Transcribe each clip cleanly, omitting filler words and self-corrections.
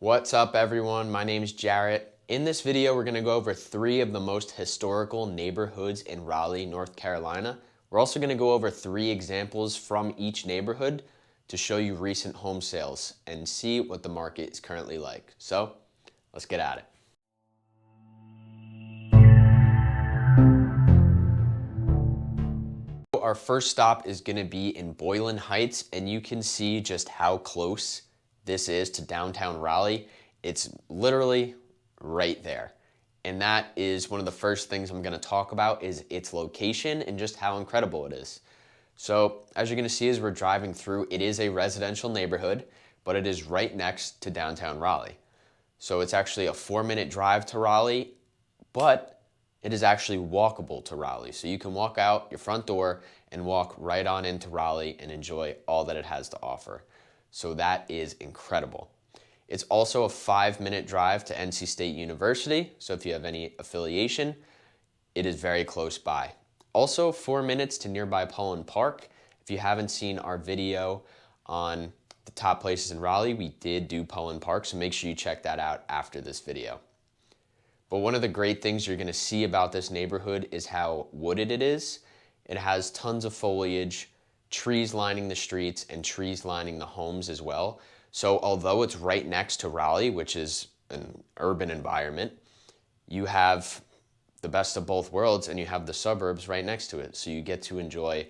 What's up everyone? My name's Jarrett. In this video, we're gonna go over 3 of the most historical neighborhoods in Raleigh, North Carolina. We're also gonna go over 3 examples from each neighborhood to show you recent home sales and see what the market is currently like. So, let's get at it. Our first stop is gonna be in Boylan Heights, and you can see just how close this is to downtown Raleigh. It's literally right there. And that is one of the first things I'm gonna talk about is its location and just how incredible it is. So as you're gonna see as we're driving through, it is a residential neighborhood, but it is right next to downtown Raleigh. So it's actually a 4-minute drive to Raleigh, but it is actually walkable to Raleigh. So you can walk out your front door and walk right on into Raleigh and enjoy all that it has to offer. So that is incredible. It's also a 5-minute drive to NC State University. So if you have any affiliation, it is very close by. Also 4 minutes to nearby Boylan Park. If you haven't seen our video on the top places in Raleigh, we did do Boylan Park. So make sure you check that out after this video. But one of the great things you're gonna see about this neighborhood is how wooded it is. It has tons of foliage, trees lining the streets, and trees lining the homes as well. So although it's right next to Raleigh, which is an urban environment, you have the best of both worlds and you have the suburbs right next to it. So you get to enjoy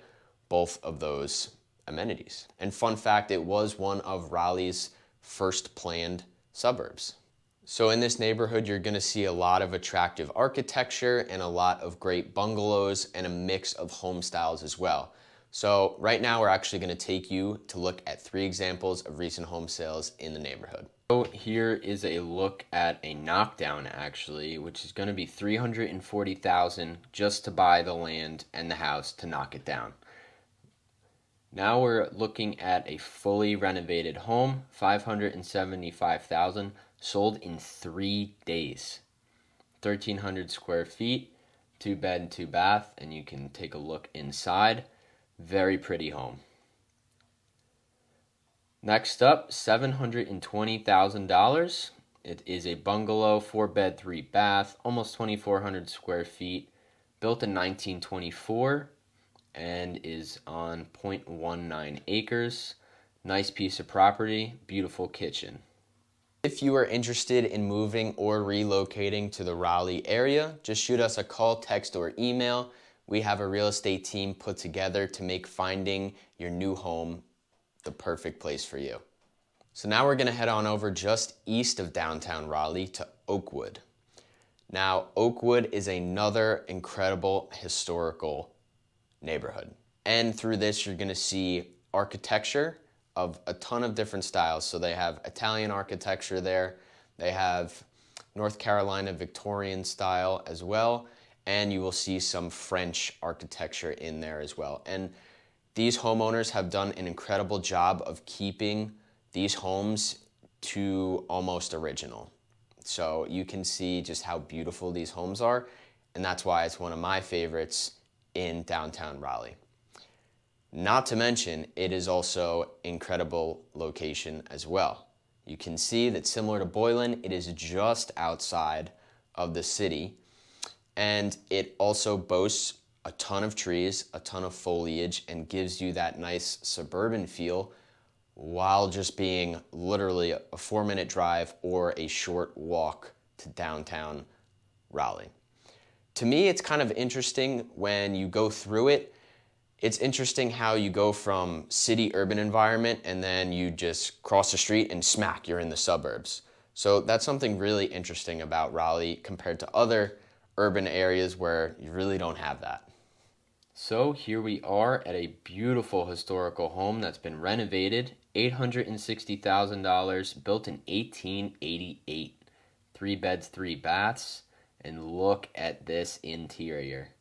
both of those amenities. And fun fact, it was one of Raleigh's first planned suburbs. So in this neighborhood, you're gonna see a lot of attractive architecture and a lot of great bungalows and a mix of home styles as well. So right now we're actually gonna take you to look at 3 examples of recent home sales in the neighborhood. So here is a look at a knockdown actually, which is gonna be $340,000 just to buy the land and the house to knock it down. Now we're looking at a fully renovated home, $575,000, sold in 3 days. 1,300 square feet, 2 bed, 2 bath, and you can take a look inside. Very pretty home. Next up, $720,000. It is a bungalow, 4 bed, 3 bath, almost 2,400 square feet, built in 1924, and is on 0.19 acres. Nice piece of property, beautiful kitchen. If you are interested in moving or relocating to the Raleigh area, just shoot us a call, text, or email. We have a real estate team put together to make finding your new home the perfect place for you. So now we're gonna head on over just east of downtown Raleigh to Oakwood. Now, Oakwood is another incredible historical neighborhood. And through this, you're gonna see architecture of a ton of different styles. So they have Italian architecture there. They have North Carolina Victorian style as well. And you will see some French architecture in there as well. And these homeowners have done an incredible job of keeping these homes to almost original. So you can see just how beautiful these homes are. And that's why it's one of my favorites in downtown Raleigh. Not to mention, it is also incredible location as well. You can see that similar to Boylan, it is just outside of the city. And it also boasts a ton of trees, a ton of foliage, and gives you that nice suburban feel while just being literally a 4-minute drive or a short walk to downtown Raleigh. To me, it's kind of interesting when you go through it. It's interesting how you go from city urban environment and then you just cross the street and smack, you're in the suburbs. So that's something really interesting about Raleigh compared to other urban areas where you really don't have that. So here we are at a beautiful historical home that's been renovated, $860,000, built in 1888, 3 beds, 3 baths, and look at this interior.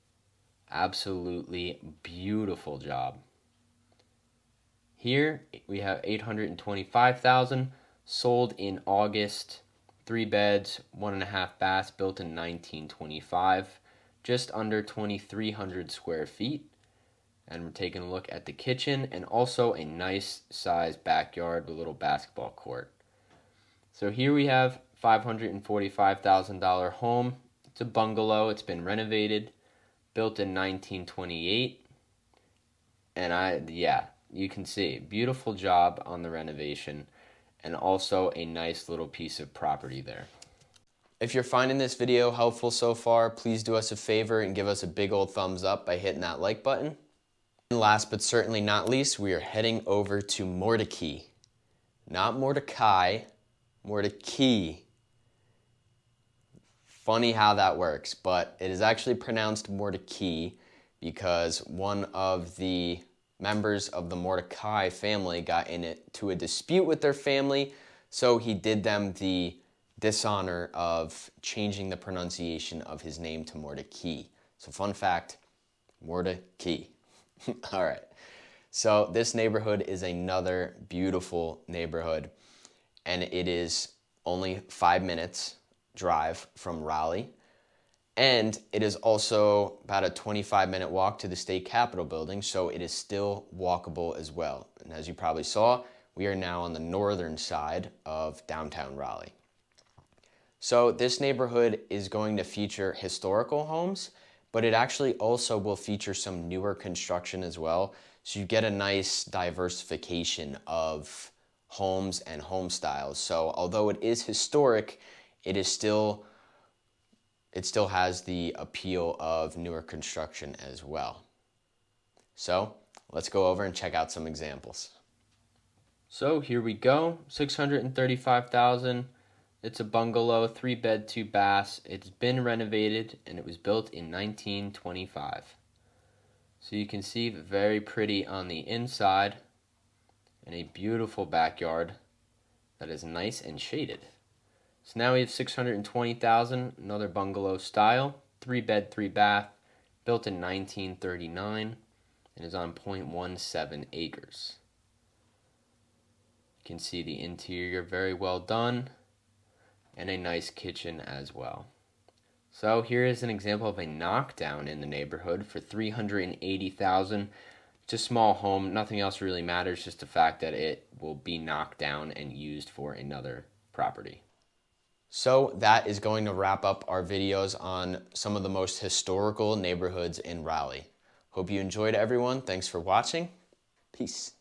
Absolutely beautiful job. Here we have $825,000, sold in August. 3 beds, 1.5 baths, built in 1925, just under 2,300 square feet. And we're taking a look at the kitchen and also a nice size backyard with a little basketball court. So here we have $545,000 home. It's a bungalow. It's been renovated, built in 1928. And you can see, beautiful job on the renovation, and also a nice little piece of property there. If you're finding this video helpful so far, please do us a favor and give us a big old thumbs up by hitting that like button. And last but certainly not least, we are heading over to Mordecai. Not Mordecai, Mordecai. Funny how that works, but it is actually pronounced Mordecai because one of the members of the Mordecai family got into a dispute with their family, so he did them the dishonor of changing the pronunciation of his name to Mordecai. So fun fact, Mordecai. All right. So this neighborhood is another beautiful neighborhood, and it is only 5 minutes drive from Raleigh, and it is also about a 25-minute walk to the state capitol building, so it is still walkable as well. And as you probably saw, we are now on the northern side of downtown Raleigh. So this neighborhood is going to feature historical homes, but it actually also will feature some newer construction as well. So you get a nice diversification of homes and home styles. So although it is historic, it still has the appeal of newer construction as well. So let's go over and check out some examples. So here we go, $635,000. It's a bungalow, 3-bed, 2 baths. It's been renovated and it was built in 1925. So you can see very pretty on the inside and a beautiful backyard that is nice and shaded. So now we have $620,000, another bungalow style, 3-bed, 3 bath, built in 1939 and is on 0.17 acres. You can see the interior very well done, and a nice kitchen as well. So here is an example of a knockdown in the neighborhood for $380,000. It's a small home, nothing else really matters, just the fact that it will be knocked down and used for another property. So that is going to wrap up our videos on some of the most historical neighborhoods in Raleigh. Hope you enjoyed, everyone. Thanks for watching. Peace.